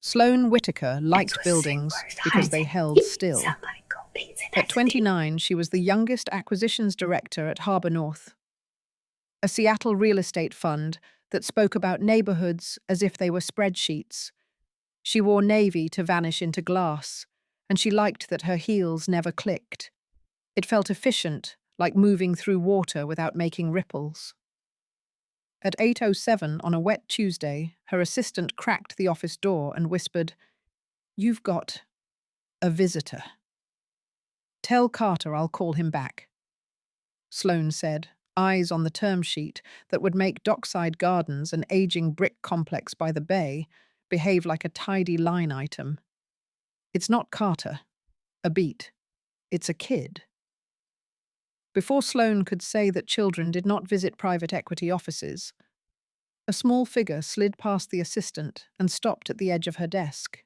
Sloane Whitaker And liked to a safe buildings word, because they Heinz, held he still. somebody go pizza At that's the 29, she was the youngest acquisitions director at Harbour North, a Seattle real estate fund that spoke about neighborhoods as if they were spreadsheets. She wore navy to vanish into glass, and she liked that her heels never clicked. It felt efficient, like moving through water without making ripples. At 8:07 on a wet Tuesday, her assistant cracked the office door and whispered, "You've got a visitor. Tell Carter I'll call him back." Sloane said, eyes on the term sheet that would make Dockside Gardens, an aging brick complex by the bay, behave like a tidy line item. It's not Carter. A beat. It's a kid. Before Sloane could say that children did not visit private equity offices, a small figure slid past the assistant and stopped at the edge of her desk.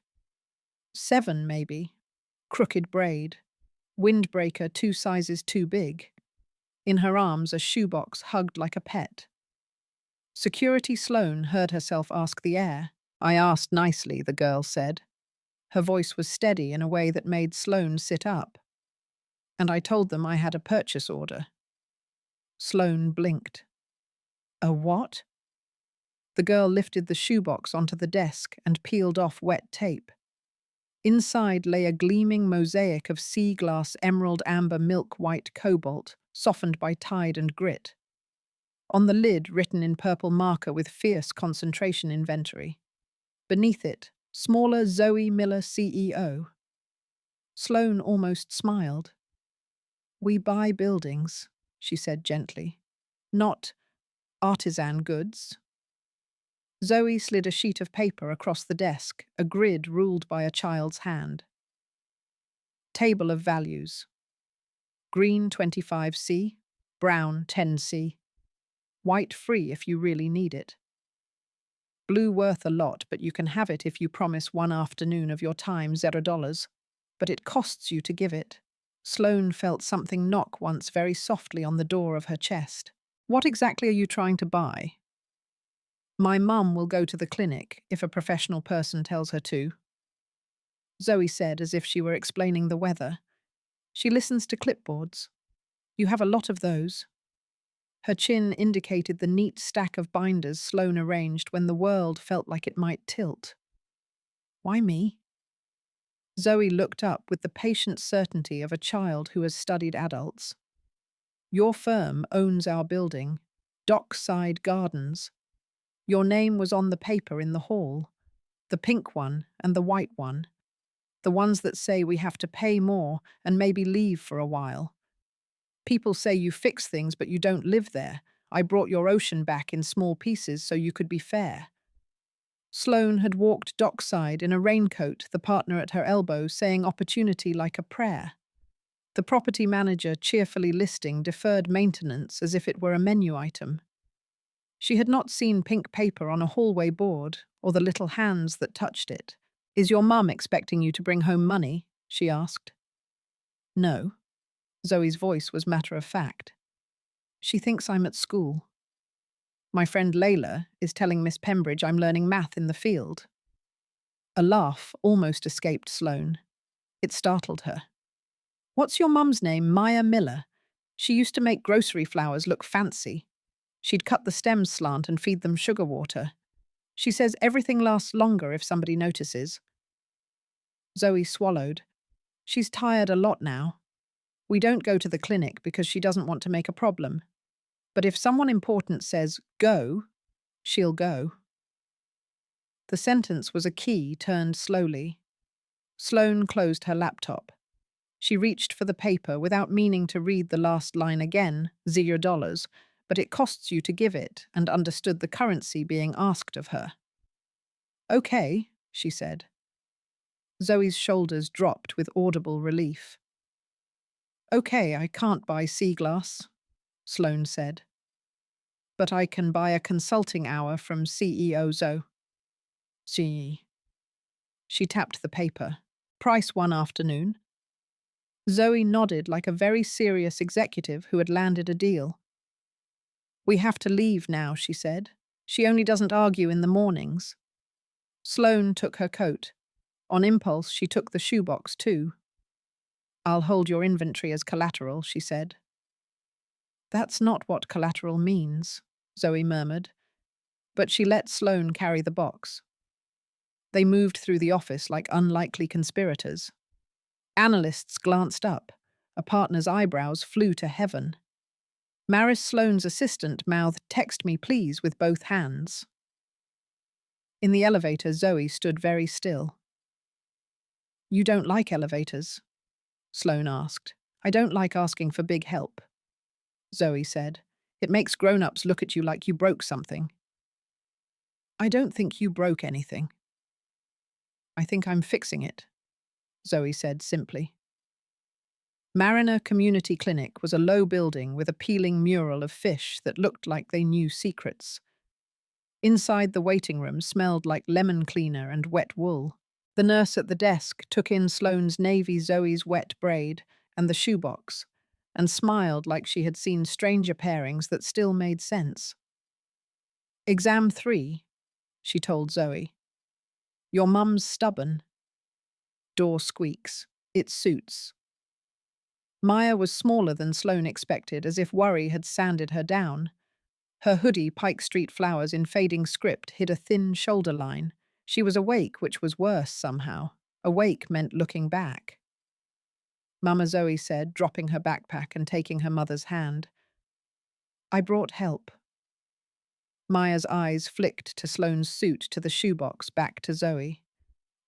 7, maybe. Crooked braid. Windbreaker 2 sizes too big. In her arms, a shoebox hugged like a pet. Security Sloane heard herself ask the air. "I asked nicely," the girl said. Her voice was steady in a way that made Sloane sit up. "And I told them I had a purchase order." Sloane blinked. "A what?" The girl lifted the shoebox onto the desk and peeled off wet tape. Inside lay a gleaming mosaic of sea glass emerald amber milk white cobalt, softened by tide and grit. On the lid, written in purple marker with fierce concentration inventory. Beneath it, smaller Zoe Miller CEO. Sloane almost smiled. "We buy buildings," she said gently. "Not artisan goods." Zoe slid a sheet of paper across the desk, a grid ruled by a child's hand. Table of values. Green 25C, brown 10C. White free if you really need it. Blue worth a lot, but you can have it if you promise one afternoon of your time $0. But it costs you to give it. Sloane felt something knock once very softly on the door of her chest. "What exactly are you trying to buy?" "My mum will go to the clinic if a professional person tells her to," Zoe said as if she were explaining the weather. "She listens to clipboards. You have a lot of those." Her chin indicated the neat stack of binders Sloane arranged when the world felt like it might tilt. "Why me?" Zoe looked up with the patient certainty of a child who has studied adults. "Your firm owns our building, Dockside Gardens. Your name was on the paper in the hall, the pink one and the white one, the ones that say we have to pay more and maybe leave for a while. People say you fix things but you don't live there. I brought your ocean back in small pieces so you could be fair." Sloane had walked dockside in a raincoat, the partner at her elbow saying opportunity like a prayer. The property manager cheerfully listing deferred maintenance as if it were a menu item. She had not seen pink paper on a hallway board or the little hands that touched it. "Is your mum expecting you to bring home money?" she asked. "No." Zoe's voice was matter of fact. "She thinks I'm at school. My friend Layla is telling Miss Pembridge I'm learning math in the field." A laugh almost escaped Sloane. It startled her. "What's your mum's name? Maya Miller. She used to make grocery flowers look fancy. She'd cut the stems slant and feed them sugar water. She says everything lasts longer if somebody notices." Zoe swallowed. "She's tired a lot now. We don't go to the clinic because she doesn't want to make a problem. But if someone important says, 'Go,' she'll go." The sentence was a key turned slowly. Sloane closed her laptop. She reached for the paper without meaning to read the last line again, $0, but it costs you to give it, and understood the currency being asked of her. "Okay," she said. Zoe's shoulders dropped with audible relief. "Okay, I can't buy sea glass," Sloane said. "But I can buy a consulting hour from CEO Zoe." Gee. She tapped the paper. "Price one afternoon." Zoe nodded like a very serious executive who had landed a deal. "We have to leave now," she said. "She only doesn't argue in the mornings." Sloane took her coat. On impulse, she took the shoebox too. "I'll hold your inventory as collateral," she said. "That's not what collateral means," Zoe murmured, but she let Sloane carry the box. They moved through the office like unlikely conspirators. Analysts glanced up. A partner's eyebrows flew to heaven. Maris Sloane's assistant mouthed, "Text me, please," with both hands. In the elevator, Zoe stood very still. "You don't like elevators?" Sloane asked. "I don't like asking for big help," Zoe said. "It makes grown-ups look at you like you broke something." "I don't think you broke anything. I think I'm fixing it," Zoe said simply. Mariner Community Clinic was a low building with a peeling mural of fish that looked like they knew secrets. Inside, the waiting room smelled like lemon cleaner and wet wool. The nurse at the desk took in Sloane's navy Zoe's wet braid and the shoebox, and smiled like she had seen stranger pairings that still made sense. "Exam 3, she told Zoe. "Your mum's stubborn." Door squeaks. "It suits." Maya was smaller than Sloane expected, as if worry had sanded her down. Her hoodie, Pike Street flowers in fading script, hid a thin shoulder line. She was awake, which was worse somehow. Awake meant looking back. Mama Zoe said, dropping her backpack and taking her mother's hand. "I brought help." Maya's eyes flicked to Sloane's suit, to the shoebox, back to Zoe.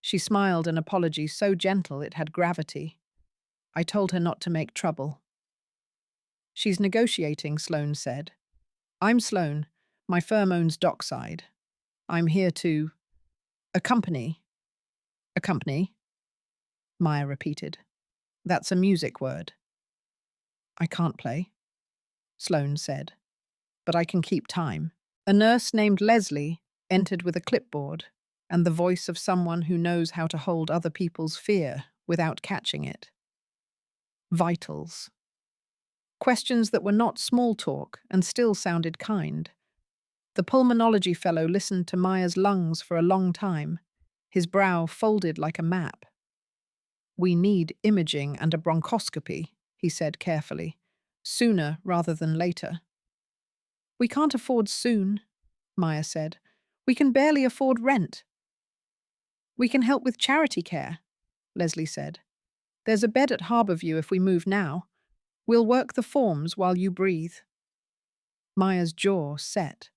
She smiled an apology so gentle it had gravity. "I told her not to make trouble." "She's negotiating," Sloane said. "I'm Sloane. My firm owns Dockside. I'm here to—" "Accompany." "Accompany?" Maya repeated. "That's a music word." "I can't play," Sloane said, "but I can keep time." A nurse named Leslie entered with a clipboard and the voice of someone who knows how to hold other people's fear without catching it. Vitals. Questions that were not small talk and still sounded kind. The pulmonology fellow listened to Maya's lungs for a long time, his brow folded like a map. "We need imaging and a bronchoscopy," he said carefully. "Sooner rather than later." "We can't afford soon," Maya said. "We can barely afford rent." "We can help with charity care," Leslie said. "There's a bed at Harborview if we move now. We'll work the forms while you breathe." Maya's jaw set.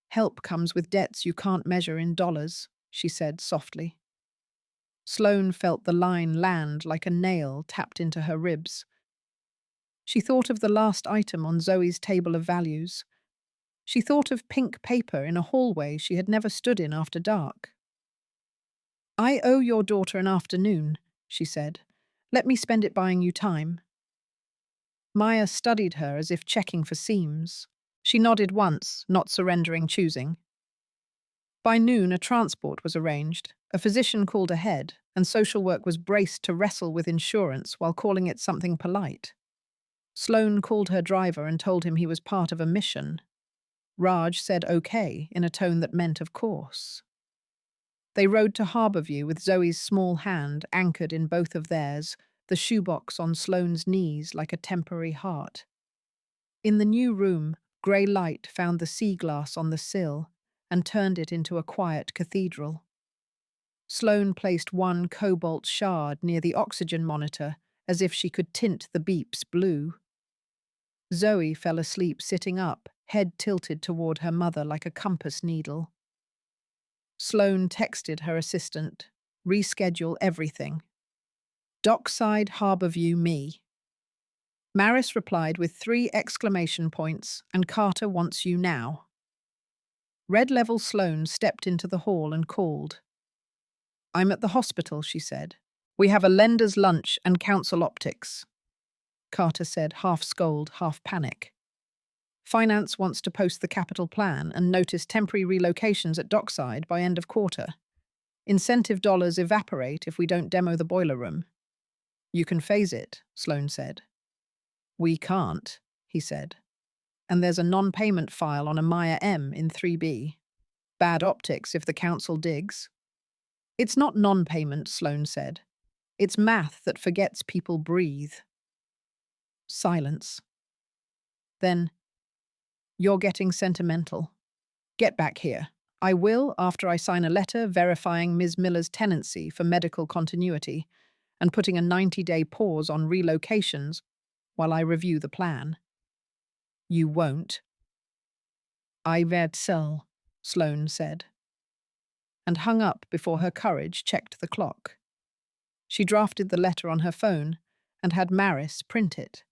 "Help comes with debts you can't measure in dollars," she said softly. Sloane felt the line land like a nail tapped into her ribs. She thought of the last item on Zoe's table of values. She thought of pink paper in a hallway she had never stood in after dark. "I owe your daughter an afternoon," she said. "Let me spend it buying you time." Maya studied her as if checking for seams. She nodded once, not surrendering choosing. By noon, a transport was arranged, a physician called ahead, and social work was braced to wrestle with insurance while calling it something polite. Sloane called her driver and told him he was part of a mission. Raj said okay in a tone that meant of course. They rode to Harborview with Zoe's small hand anchored in both of theirs, the shoebox on Sloane's knees like a temporary heart. In the new room, grey light found the sea glass on the sill and turned it into a quiet cathedral. Sloane placed one cobalt shard near the oxygen monitor as if she could tint the beeps blue. Zoe fell asleep sitting up, head tilted toward her mother like a compass needle. Sloane texted her assistant, "Reschedule everything. Dockside, Harborview, me." Maris replied with 3 exclamation points, "And Carter wants you now." Red Level Sloane stepped into the hall and called. "I'm at the hospital," she said. "We have a lender's lunch and council optics," Carter said, half scold, half panic. "Finance wants to post the capital plan and notice temporary relocations at Dockside by end of quarter. Incentive dollars evaporate if we don't demo the boiler room." "You can phase it," Sloane said. "We can't," he said. "And there's a non-payment file on a Maya M in 3B. Bad optics if the council digs. It's not non-payment, Sloane said. It's math that forgets people breathe. Silence. Then, you're getting sentimental. Get back here. I will after I sign a letter verifying Ms. Miller's tenancy for medical continuity and putting a 90-day pause on relocations while I review the plan. You won't. I werd sell, Sloane said, and hung up before her courage checked the clock. She drafted the letter on her phone and had Maris print it.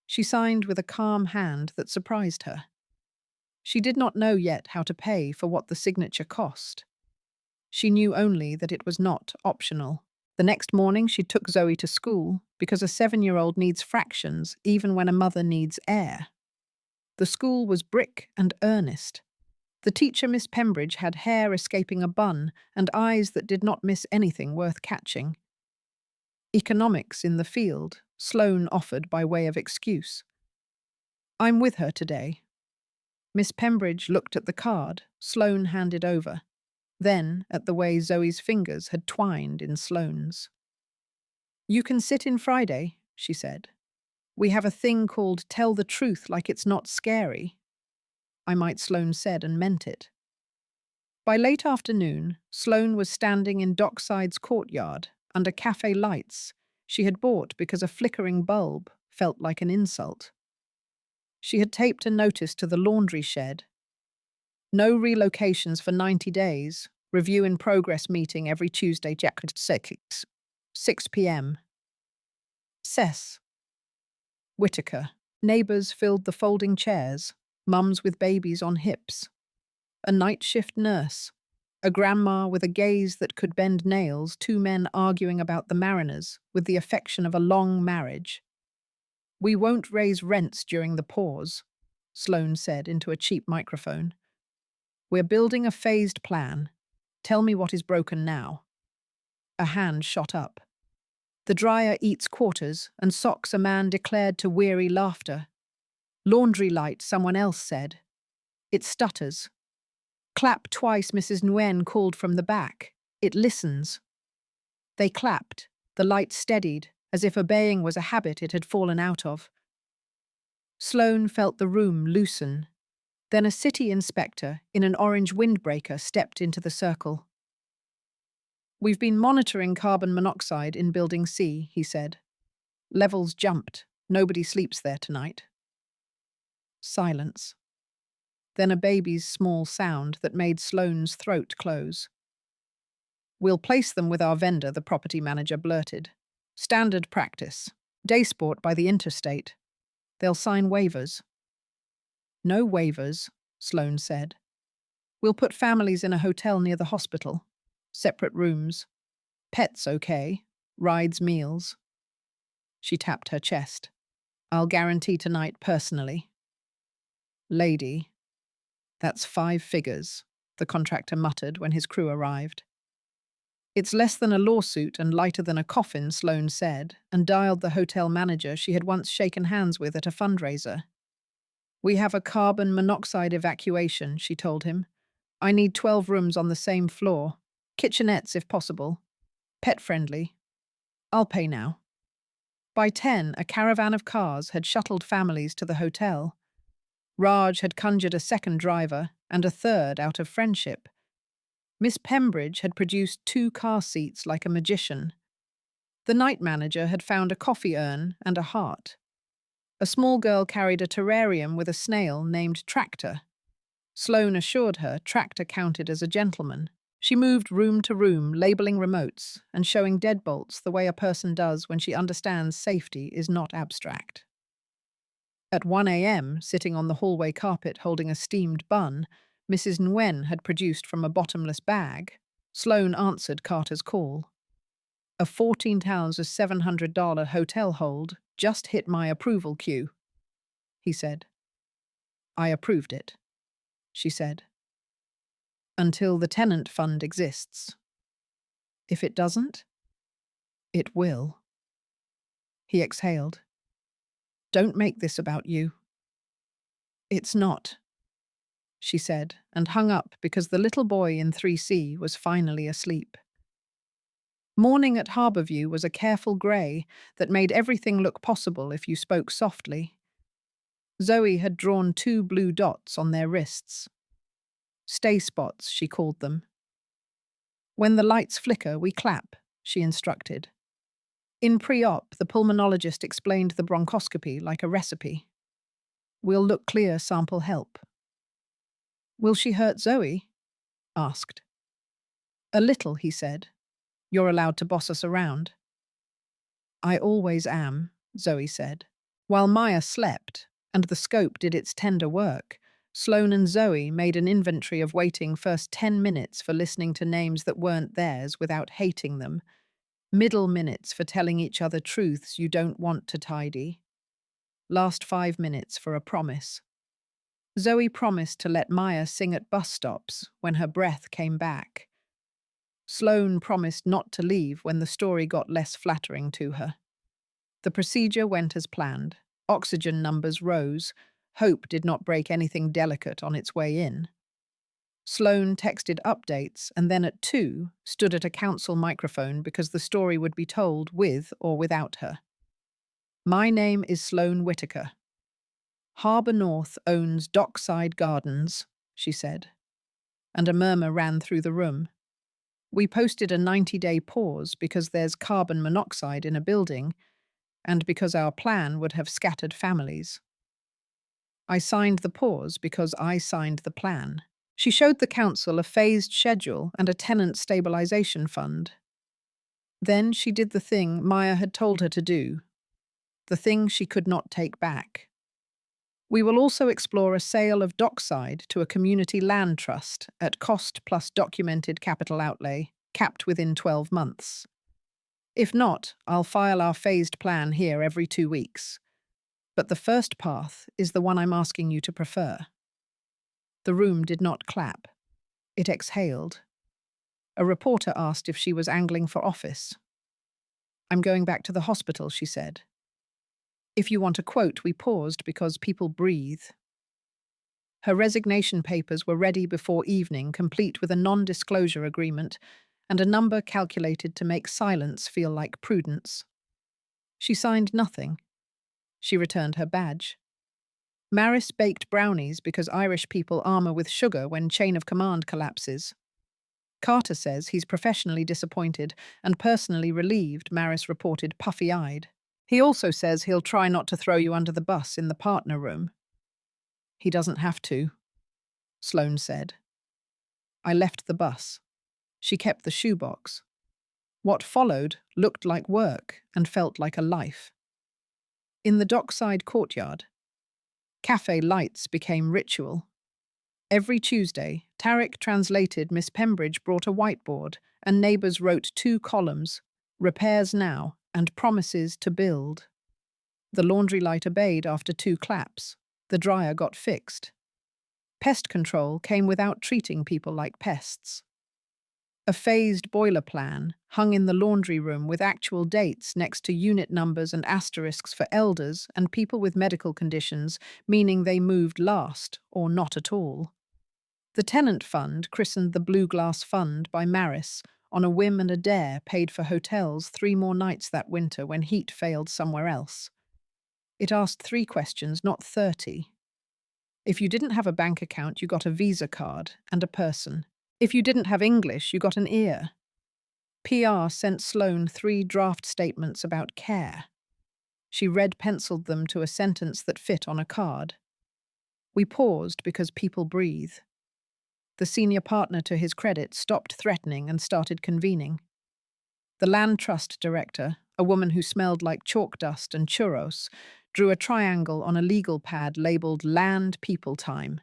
She signed with a calm hand that surprised her. She did not know yet how to pay for what the signature cost. She knew only that it was not optional. The next morning she took Zoe to school because a 7-year-old needs fractions even when a mother needs air. The school was brick and earnest. The teacher, Miss Pembridge, had hair escaping a bun and eyes that did not miss anything worth catching. Economics in the field, Sloane offered by way of excuse. I'm with her today. Miss Pembridge looked at the card Sloane handed over, then at the way Zoe's fingers had twined in Sloane's. You can sit in Friday, she said. We have a thing called Tell the Truth Like It's Not Scary. I might, Sloane said, and meant it. By late afternoon, Sloane was standing in Dockside's courtyard under cafe lights she had bought because a flickering bulb felt like an insult. She had taped a notice to the laundry shed. No relocations for 90 days. Review in progress meeting every Tuesday, 6 p.m. Cess. Whitaker. Neighbours filled the folding chairs, mums with babies on hips. A night shift nurse. A grandma with a gaze that could bend nails, 2 men arguing about the Mariners with the affection of a long marriage. We won't raise rents during the pause, Sloane said into a cheap microphone. We're building a phased plan. Tell me what is broken now. A hand shot up. The dryer eats quarters, and socks, a man declared to weary laughter. Laundry light, someone else said. It stutters. Clap twice, Mrs. Nguyen called from the back. It listens. They clapped. The light steadied, as if obeying was a habit it had fallen out of. Sloane felt the room loosen. Then a city inspector in an orange windbreaker stepped into the circle. We've been monitoring carbon monoxide in Building C, he said. Levels jumped. Nobody sleeps there tonight. Silence. Then a baby's small sound that made Sloane's throat close. We'll place them with our vendor, the property manager blurted. Standard practice. Day sport by the interstate. They'll sign waivers. No waivers, Sloane said. We'll put families in a hotel near the hospital. Separate rooms. Pets okay. Rides, meals. She tapped her chest. I'll guarantee tonight personally. Lady. That's 5 figures, the contractor muttered when his crew arrived. It's less than a lawsuit and lighter than a coffin, Sloane said, and dialed the hotel manager she had once shaken hands with at a fundraiser. We have a carbon monoxide evacuation, she told him. I need 12 rooms on the same floor. Kitchenettes if possible. Pet-friendly. I'll pay now. By 10, a caravan of cars had shuttled families to the hotel. Raj had conjured a second driver and a third out of friendship. Miss Pembridge had produced 2 car seats like a magician. The night manager had found a coffee urn and a heart. A small girl carried a terrarium with a snail named Tractor. Sloane assured her Tractor counted as a gentleman. She moved room to room, labeling remotes and showing deadbolts the way a person does when she understands safety is not abstract. At 1 a.m., sitting on the hallway carpet holding a steamed bun, Mrs. Nguyen had produced from a bottomless bag. Sloane answered Carter's call. A $14,700 hotel hold just hit my approval queue, he said. I approved it, she said. Until the tenant fund exists. If it doesn't, it will. He exhaled. Don't make this about you. It's not. she said, and hung up because the little boy in 3C was finally asleep. Morning at Harbourview was a careful grey that made everything look possible if you spoke softly. Zoe had drawn 2 blue dots on their wrists. Stay spots, she called them. When the lights flicker, we clap, she instructed. In pre-op, the pulmonologist explained the bronchoscopy like a recipe. We'll look clear, sample help. Will she hurt Zoe? Asked. A little, he said. You're allowed to boss us around. I always am, Zoe said. While Maya slept, and the scope did its tender work, Sloane and Zoe made an inventory of waiting first 10 minutes for listening to names that weren't theirs without hating them, middle minutes for telling each other truths you don't want to tidy, last 5 minutes for a promise. Zoe promised to let Maya sing at bus stops when her breath came back. Sloane promised not to leave when the story got less flattering to her. The procedure went as planned. Oxygen numbers rose. Hope did not break anything delicate on its way in. Sloane texted updates and then at 2 stood at a council microphone because the story would be told with or without her. My name is Sloane Whitaker. Harbour North owns Dockside Gardens, she said, and a murmur ran through the room. We posted a 90-day pause because there's carbon monoxide in a building and because our plan would have scattered families. I signed the pause because I signed the plan. She showed the council a phased schedule and a tenant stabilization fund. Then she did the thing Maya had told her to do, the thing she could not take back. We will also explore a sale of Dockside to a community land trust at cost plus documented capital outlay, capped within 12 months. If not, I'll file our phased plan here every 2 weeks. But the first path is the one I'm asking you to prefer. The room did not clap. It exhaled. A reporter asked if she was angling for office. I'm going back to the hospital, she said. If you want a quote, we paused because people breathe. Her resignation papers were ready before evening, complete with a non-disclosure agreement and a number calculated to make silence feel like prudence. She signed nothing. She returned her badge. Maris baked brownies because Irish people armour with sugar when chain of command collapses. Carter says he's professionally disappointed and personally relieved, Maris reported puffy-eyed. He also says he'll try not to throw you under the bus in the partner room. He doesn't have to, Sloane said. I left the bus. She kept the shoebox. What followed looked like work and felt like a life. In the dockside courtyard, cafe lights became ritual. Every Tuesday, Tarek translated Miss Pembridge brought a whiteboard and neighbours wrote 2 columns, repairs now and promises to build. The laundry light obeyed after 2 claps. The dryer got fixed. Pest control came without treating people like pests. A phased boiler plan hung in the laundry room with actual dates next to unit numbers and asterisks for elders and people with medical conditions, meaning they moved last or not at all. The tenant fund, christened the Blue Glass Fund by Maris, on a whim and a dare paid for hotels 3 more nights that winter when heat failed somewhere else. It asked 3 questions, not 30. If you didn't have a bank account, you got a Visa card and a person. If you didn't have English, you got an ear. PR sent Sloane 3 draft statements about care. She red-penciled them to a sentence that fit on a card. We paused because people breathe. The senior partner, to his credit, stopped threatening and started convening. The land trust director, a woman who smelled like chalk dust and churros, drew a triangle on a legal pad labeled Land People Time.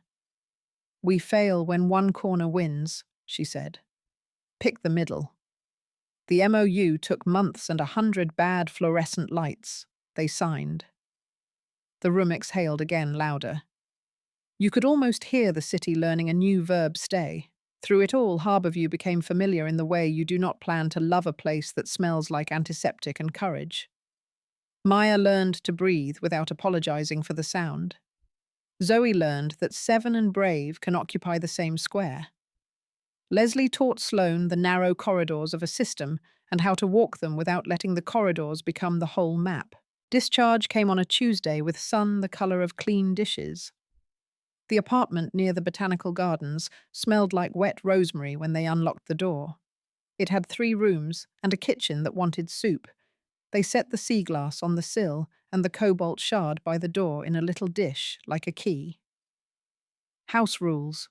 We fail when one corner wins, she said. Pick the middle. The MOU took months and 100 bad fluorescent lights. They signed. The room exhaled again, louder. You could almost hear the city learning a new verb, stay. Through it all, Harbourview became familiar in the way you do not plan to love a place that smells like antiseptic and courage. Maya learned to breathe without apologizing for the sound. Zoe learned that Seven and Brave can occupy the same square. Leslie taught Sloane the narrow corridors of a system and how to walk them without letting the corridors become the whole map. Discharge came on a Tuesday with sun the color of clean dishes. The apartment near the botanical gardens smelled like wet rosemary when they unlocked the door. It had 3 rooms and a kitchen that wanted soup. They set the sea glass on the sill and the cobalt shard by the door in a little dish, like a key. House rules,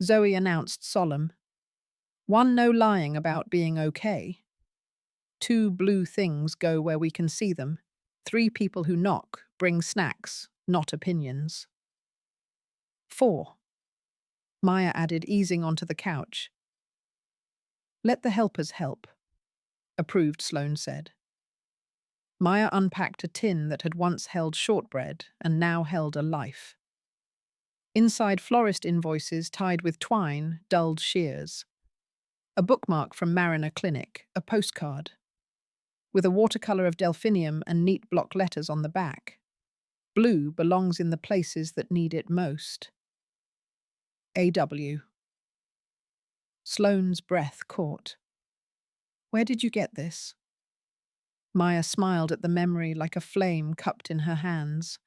Zoe announced solemn. 1, no lying about being okay. 2, blue things go where we can see them. 3, people who knock bring snacks, not opinions. 4, Maya added, easing onto the couch. Let the helpers help, approved, Sloane said. Maya unpacked a tin that had once held shortbread and now held a life. Inside, florist invoices tied with twine dulled shears. A bookmark from Mariner Clinic, a postcard, with a watercolor of delphinium and neat block letters on the back. Blue belongs in the places that need it most. A.W. Sloane's breath caught. Where did you get this? Maya smiled at the memory like a flame cupped in her hands.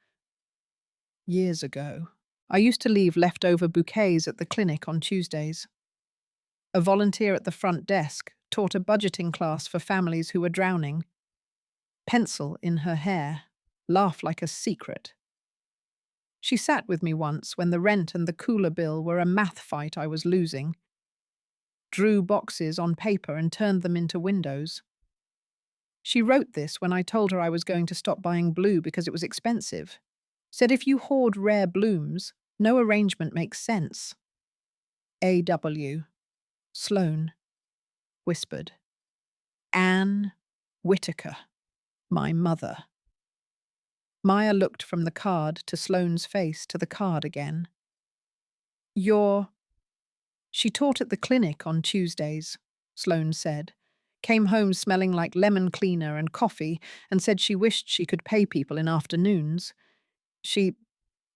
Years ago, I used to leave leftover bouquets at the clinic on Tuesdays. A volunteer at the front desk taught a budgeting class for families who were drowning. Pencil in her hair, laugh like a secret. She sat with me once when the rent and the cooler bill were a math fight I was losing. Drew boxes on paper and turned them into windows. She wrote this when I told her I was going to stop buying blue because it was expensive. Said if you hoard rare blooms, no arrangement makes sense. A.W. Sloane whispered. Anne Whitaker, my mother. Maya looked from the card to Sloane's face to the card again. She taught at the clinic on Tuesdays, Sloane said. Came home smelling like lemon cleaner and coffee and said she wished she could pay people in afternoons. She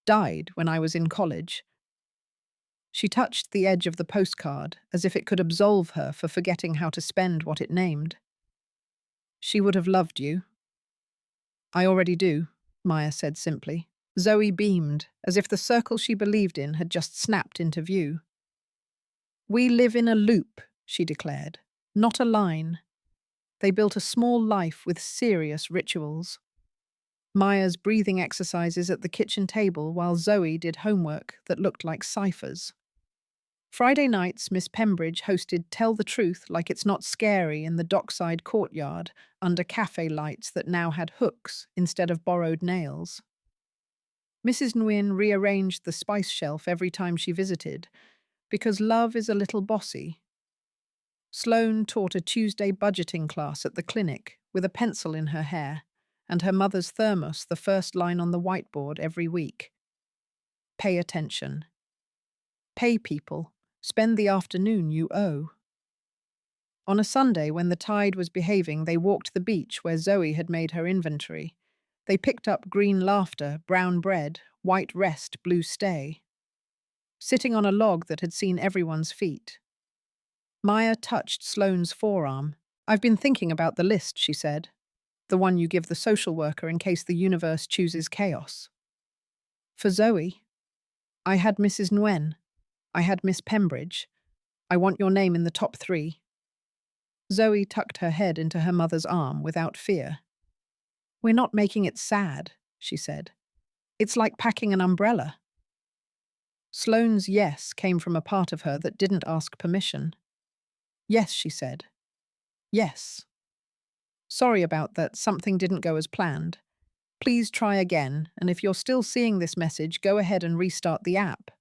died when I was in college. She touched the edge of the postcard as if it could absolve her for forgetting how to spend what it named. She would have loved you. I already do, Maya said simply. Zoe beamed, as if the circle she believed in had just snapped into view. We live in a loop, she declared, not a line. They built a small life with serious rituals. Maya's breathing exercises at the kitchen table while Zoe did homework that looked like ciphers. Friday nights, Miss Pembridge hosted Tell the Truth Like It's Not Scary in the dockside courtyard under cafe lights that now had hooks instead of borrowed nails. Mrs. Nguyen rearranged the spice shelf every time she visited, because love is a little bossy. Sloane taught a Tuesday budgeting class at the clinic with a pencil in her hair, and her mother's thermos the first line on the whiteboard every week. Pay attention. Pay people. Spend the afternoon you owe. On a Sunday, when the tide was behaving, they walked the beach where Zoe had made her inventory. They picked up green laughter, brown bread, white rest, blue stay. Sitting on a log that had seen everyone's feet. Maya touched Sloane's forearm. I've been thinking about the list, she said. The one you give the social worker in case the universe chooses chaos. For Zoe, I had Mrs. Nguyen. I had Miss Pembridge. I want your name in the top 3. Zoe tucked her head into her mother's arm without fear. We're not making it sad, she said. It's like packing an umbrella. Sloane's yes came from a part of her that didn't ask permission. Yes, she said. Yes. Sorry about that, something didn't go as planned. Please try again, and if you're still seeing this message, go ahead and restart the app.